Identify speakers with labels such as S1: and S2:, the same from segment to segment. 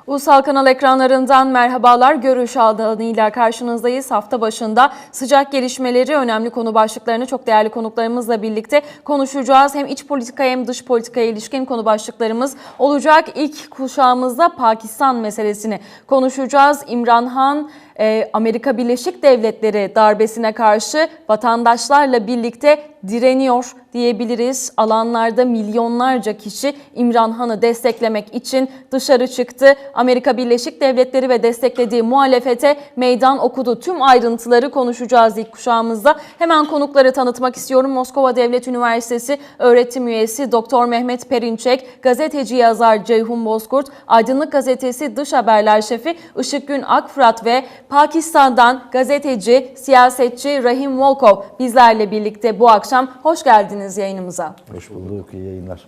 S1: Ulusal Kanal ekranlarından merhabalar. Görüş alanıyla karşınızdayız. Hafta başında sıcak gelişmeleri, önemli konu başlıklarını çok değerli konuklarımızla birlikte konuşacağız. Hem iç politikaya hem dış politikaya ilişkin konu başlıklarımız olacak. İlk kuşağımızda Pakistan meselesini konuşacağız. İmran Han, Amerika Birleşik Devletleri darbesine karşı vatandaşlarla birlikte direniyor diyebiliriz. Alanlarda milyonlarca kişi İmran Han'ı desteklemek için dışarı çıktı. Amerika Birleşik Devletleri ve desteklediği muhalefete meydan okudu. Tüm ayrıntıları konuşacağız ilk kuşağımızda. Hemen konukları tanıtmak istiyorum. Moskova Devlet Üniversitesi öğretim üyesi Doktor Mehmet Perinçek, gazeteci yazar Ceyhun Bozkurt, Aydınlık Gazetesi Dış Haberler Şefi Işık Gün Akfırat ve Pakistan'dan gazeteci, siyasetçi Rahim Volkov bizlerle birlikte bu akşam. Hoş geldiniz yayınımıza.
S2: Hoş bulduk, iyi yayınlar.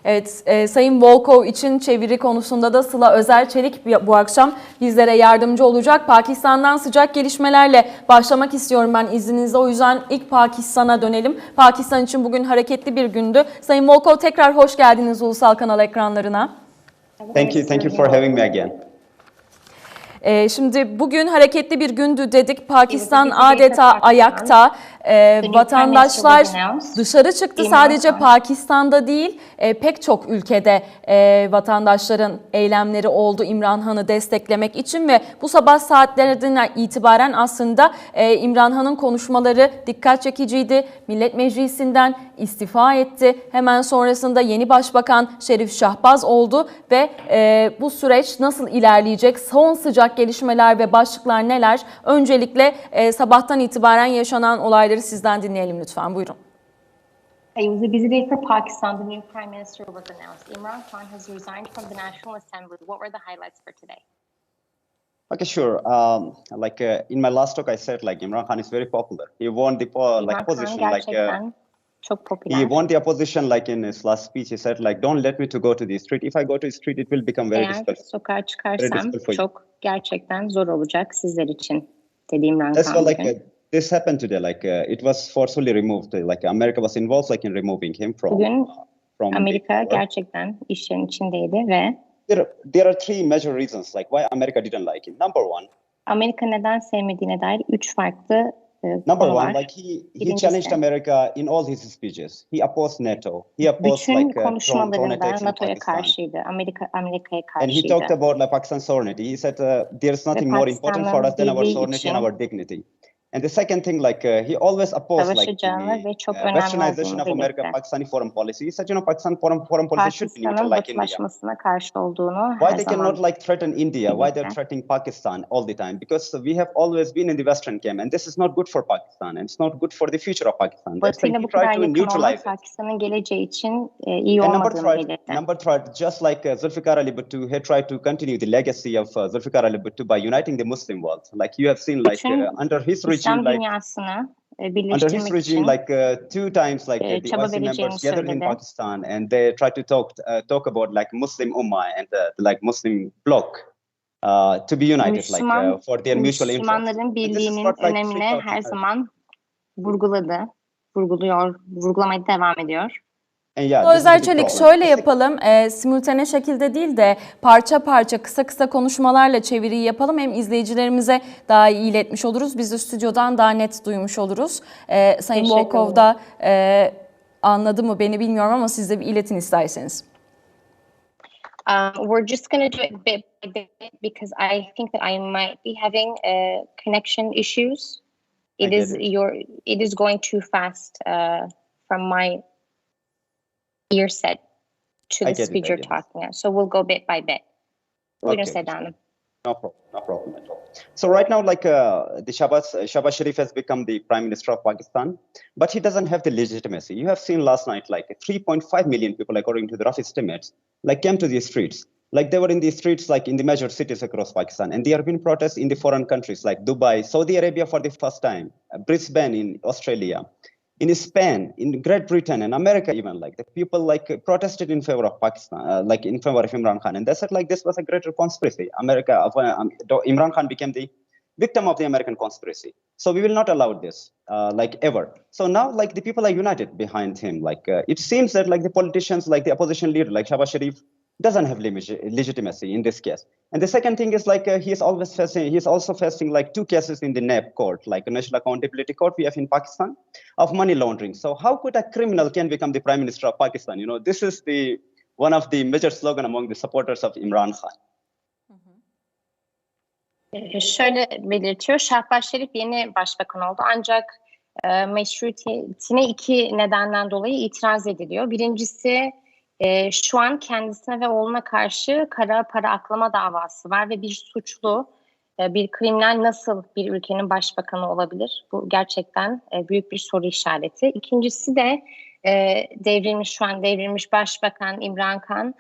S1: Evet, Sayın Volkov için çeviri konusunda da Sıla Özerçelik bu akşam bizlere yardımcı olacak. Pakistan'dan sıcak gelişmelerle başlamak istiyorum ben izninizle. O yüzden ilk Pakistan'a dönelim. Pakistan için bugün hareketli bir gündü. Sayın Volkov, tekrar hoş geldiniz Ulusal Kanal ekranlarına.
S3: Thank you for having me again.
S1: Şimdi bugün hareketli bir gündü dedik. Pakistan adeta ayakta. Vatandaşlar dışarı çıktı. Sadece Pakistan'da değil, pek çok ülkede vatandaşların eylemleri oldu İmran Han'ı desteklemek için ve bu sabah saatlerinden itibaren aslında İmran Han'ın konuşmaları dikkat çekiciydi. Millet Meclisi'nden istifa etti. Hemen sonrasında yeni Başbakan Şerif Şahbaz oldu ve bu süreç nasıl ilerleyecek? Son sıcak gelişmeler ve başlıklar neler? Öncelikle sabahtan itibaren yaşanan olayları sizden dinleyelim lütfen. Buyurun.
S4: It was a busy day for Pakistan. The new Prime Minister was announced. Imran Khan has resigned from the National Assembly. What were the highlights for today?
S3: Okay, sure. In my last talk, I said Imran Khan is very popular. He won the position
S4: çok popüler.
S3: He won the opposition in his last speech. He said don't let me to go to the street. If I go to the street, it will become very difficult.
S4: Eğer sokağa çıkarsam çok gerçekten zor olacak sizler için dedi İmran Khan.
S3: This happened today. It was forcefully removed. America was involved in removing him from.
S4: Bugün Amerika gerçekten işin içindeydi ve
S3: there are three major reasons why America didn't like him. Number one.
S4: Amerika neden sevmediğine dair 3 farklı
S3: Number one, he challenged America in all his speeches. He opposed NATO. He opposed
S4: bütün konuşmalarında NATO'ya karşıydı. Amerika'ya karşıydı.
S3: And he talked about Pakistan's sovereignty. He said there is nothing more important for us than our sovereignty and our dignity. And the second thing, he always opposed the westernization of America-Pakistani foreign policy. He said, Pakistan foreign policy should be neutral like India.
S4: Karşı olduğunu
S3: why they cannot threaten India? Why they're threatening Pakistan all the time? Because we have always been in the Western camp, and this is not good for Pakistan, and it's not good for the future of Pakistan.
S4: That's why he tried to neutralize it. Pakistan'ın geleceği için iyi olmadığını belirtti.
S3: Number three, just like Zulfikar Ali Bhutto had tried to continue the legacy of Zulfikar Ali Bhutto by uniting the Muslim world. You have seen, under his regime.
S4: İslam dünyasını birleştirmek için
S3: two times the OIC members gathered in Pakistan and they tried to talk about Muslim Ummah and the Muslim bloc to be united for their mutual interest.
S4: Müslümanların birliğinin önemini her zaman vurgulamaya devam ediyor.
S1: Özerçelik, şöyle yapalım, simultane şekilde değil de parça parça kısa konuşmalarla çeviriyi yapalım. Hem izleyicilerimize daha iyi iletmiş oluruz. Biz de stüdyodan daha net duymuş oluruz. Sayın Volkov da anladı mı beni bilmiyorum ama siz de bir iletin isterseniz.
S4: We're just going to do it bit by bit because I think that I might be having connection issues. It is going too fast from my ear set to the speed you're talking at. So we'll go bit by bit.
S3: Okay. No problem at all. So right now, the Shahbaz Sharif has become the Prime Minister of Pakistan, but he doesn't have the legitimacy. You have seen last night, 3.5 million people, according to the rough estimates, came to the streets. They were in the streets, in the major cities across Pakistan, and there have been protests in the foreign countries like Dubai, Saudi Arabia for the first time, Brisbane in Australia. In Spain, in Great Britain, and America even, the people protested in favor of Pakistan, in favor of Imran Khan, and they said this was a great conspiracy. Imran Khan became the victim of the American conspiracy. So we will not allow this, like ever. So now, like the people are united behind him. Like it seems that like the politicians, like the opposition leader, like Shahbaz Sharif, doesn't have legitimacy in this case. And the second thing is like he's also facing like 2 cases in the NAB court, like a National Accountability Court we have in Pakistan, of money laundering. So how could a criminal can become the Prime Minister of Pakistan? You know, this is the one of the major slogan among the supporters of Imran Khan.
S4: Şöyle belirtiyor, Şahbaz Şerif yeni başbakan oldu ancak meşruiyetine 2 nedenden dolayı itiraz ediliyor. Birincisi şu an kendisine ve oğluna karşı kara para aklama davası var ve bir suçlu, bir kriminal nasıl bir ülkenin başbakanı olabilir? Bu gerçekten büyük bir soru işareti. İkincisi de şu an devrilmiş başbakan İmran Khan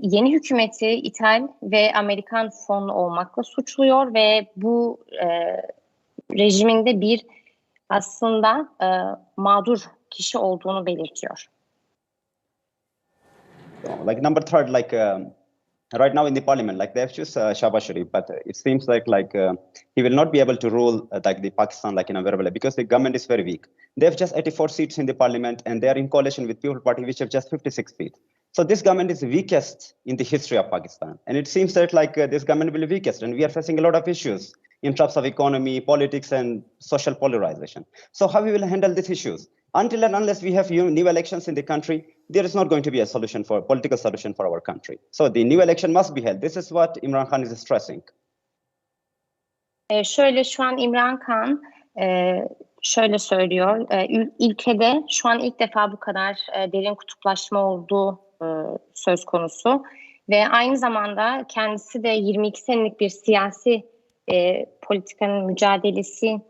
S4: yeni hükümeti İthal ve Amerikan fonlu olmakla suçluyor ve bu rejiminde bir aslında mağdur kişi olduğunu belirtiyor.
S3: Like number third, like right now in the parliament, like they have choose Shahbaz Sharif, but it seems like he will not be able to rule like the Pakistan like in a very well because the government is very weak. They have just 84 seats in the parliament, and they are in coalition with People Party, which have just 56 seats. So this government is the weakest in the history of Pakistan, and it seems that like this government will be weakest, and we are facing a lot of issues in terms of economy, politics, and social polarization. So how we will handle these issues? Until and unless we have new elections in the country, there is not going to be a political solution for our country. So the new election must be held. This is what Imran Khan is stressing.
S4: Şöyle şu an İmran Khan şöyle söylüyor. Ülkede şu an ilk defa bu kadar derin kutuplaşma olduğu söz konusu. Ve aynı zamanda kendisi de 22 senelik bir siyasi politikanın mücadelesi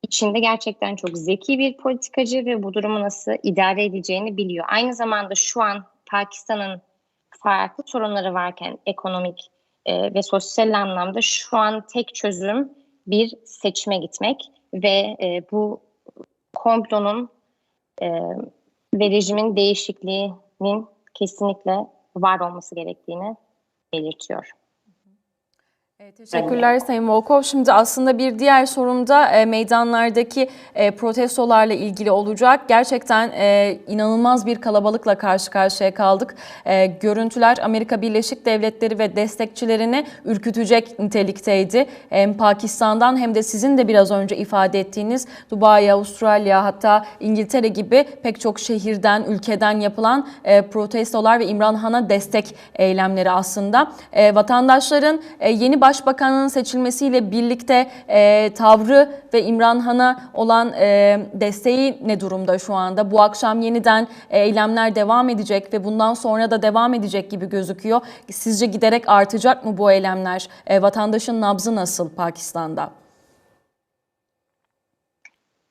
S4: içinde gerçekten çok zeki bir politikacı ve bu durumu nasıl idare edeceğini biliyor. Aynı zamanda şu an Pakistan'ın farklı sorunları varken ekonomik ve sosyal anlamda şu an tek çözüm bir seçime gitmek ve bu komplonun ve rejimin değişikliğinin kesinlikle var olması gerektiğini belirtiyor.
S1: Teşekkürler Sayın Volkov. Şimdi aslında bir diğer sorum da meydanlardaki protestolarla ilgili olacak. Gerçekten inanılmaz bir kalabalıkla karşı karşıya kaldık. Görüntüler Amerika Birleşik Devletleri ve destekçilerini ürkütecek nitelikteydi. Hem Pakistan'dan hem de sizin de biraz önce ifade ettiğiniz Dubai, Avustralya, hatta İngiltere gibi pek çok şehirden, ülkeden yapılan protestolar ve İmran Han'a destek eylemleri aslında. Vatandaşların yeni başbakanın seçilmesiyle birlikte tavrı ve İmran Han'a olan desteği ne durumda şu anda? Bu akşam yeniden eylemler devam edecek ve bundan sonra da devam edecek gibi gözüküyor. Sizce giderek artacak mı bu eylemler? Vatandaşın nabzı nasıl Pakistan'da?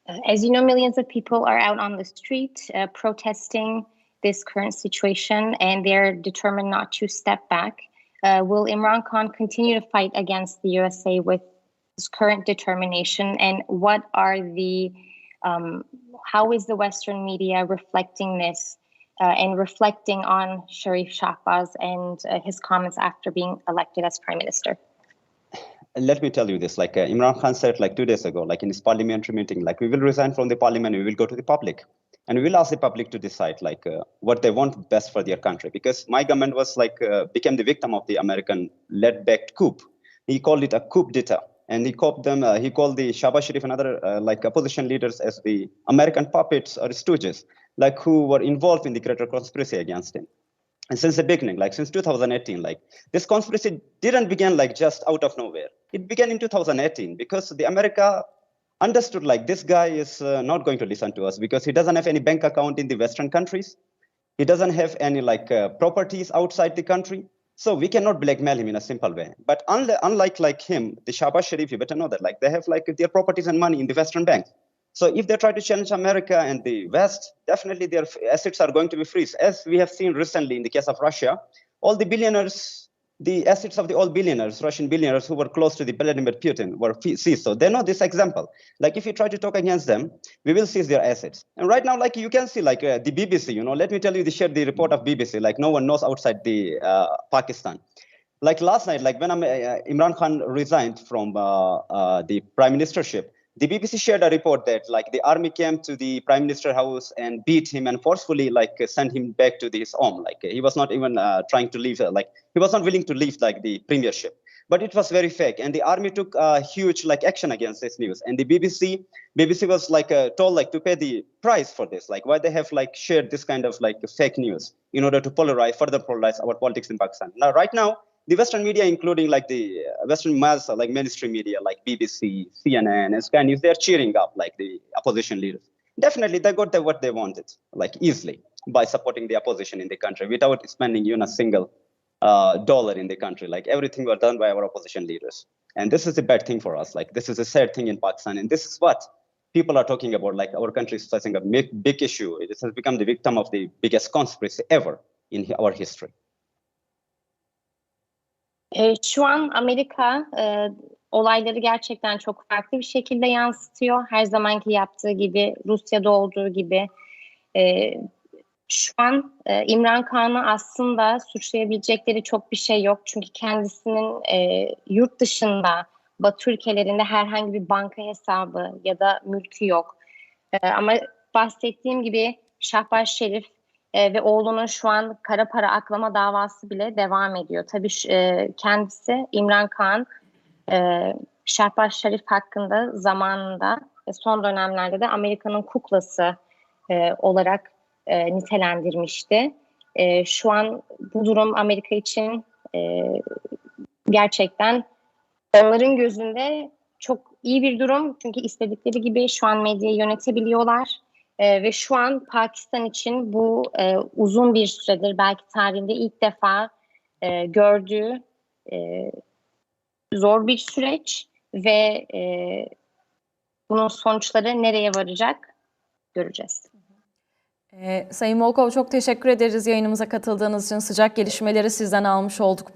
S4: As you know, millions of people are out on the street protesting this current situation, and they're determined not to step back. Will Imran Khan continue to fight against the USA with his current determination? And what are how is the Western media reflecting this and reflecting on Sharif Shahbaz and his comments after being elected as prime minister?
S3: Let me tell you this, like Imran Khan said like 2 days ago, like in his parliamentary meeting, like we will resign from the parliament, we will go to the public. And we will ask the public to decide like what they want best for their country. Because my government was like became the victim of the American-led backed coup. He called it a coup d'etat, and he called the Shahbaz Sharif and other like opposition leaders as the American puppets or stooges, like who were involved in the greater conspiracy against him. And since the beginning, like since 2018, like this conspiracy didn't begin like just out of nowhere. It began in 2018 because the America understood like this guy is not going to listen to us because he doesn't have any bank account in the Western countries. He doesn't have any like properties outside the country. So we cannot blackmail him in a simple way. But unlike like him, the Shahbaz Sharif, you better know that like they have like their properties and money in the Western banks. So if they try to challenge America and the West, definitely their assets are going to be freeze. As we have seen recently in the case of Russia, all the billionaires, the assets of the all billionaires, Russian billionaires who were close to the Vladimir Putin were seized. So they know this example. Like if you try to talk against them, we will seize their assets. And right now, like you can see, like the BBC, let me tell you, they shared the report of BBC, like no one knows outside the Pakistan. like last night, like when Imran Khan resigned from the prime ministership, the BBC shared a report that like the army came to the prime minister house and beat him and forcefully like sent him back to his home. Like he was not even trying to leave, like he was not willing to leave like the premiership. But it was very fake, and the army took huge like action against this news. And the BBC was like told like to pay the price for this. Like why they have like shared this kind of like fake news in order to further polarize our politics in Pakistan. Now, right now, the Western media, including like the Western mass, like mainstream media, like BBC, CNN, and Sky News, they're cheering up like the opposition leaders. Definitely, they got what they wanted, like easily by supporting the opposition in the country without spending even a single dollar in the country. Like everything was done by our opposition leaders, and this is a bad thing for us. Like this is a sad thing in Pakistan, and this is what people are talking about. Like our country is facing a big issue. It has become the victim of the biggest conspiracy ever in our history.
S4: Şu an Amerika olayları gerçekten çok farklı bir şekilde yansıtıyor. Her zamanki yaptığı gibi, Rusya'da olduğu gibi. Şu an İmran Khan'ı aslında suçlayabilecekleri çok bir şey yok. Çünkü kendisinin yurt dışında, Batı ülkelerinde herhangi bir banka hesabı ya da mülkü yok. Ama bahsettiğim gibi Şahbaz Şerif ve oğlunun şu an kara para aklama davası bile devam ediyor. Tabii kendisi İmran Khan, Şahbaz Şerif hakkında zamanında son dönemlerde de Amerika'nın kuklası olarak nitelendirmişti. Şu an bu durum Amerika için gerçekten onların gözünde çok iyi bir durum. Çünkü istedikleri gibi şu an medyayı yönetebiliyorlar. Ve şu an Pakistan için bu uzun bir süredir, belki tarihinde ilk defa gördüğü zor bir süreç ve bunun sonuçları nereye varacak göreceğiz.
S1: Sayın Volkov, çok teşekkür ederiz yayınımıza katıldığınız için. Sıcak gelişmeleri sizden almış olduk.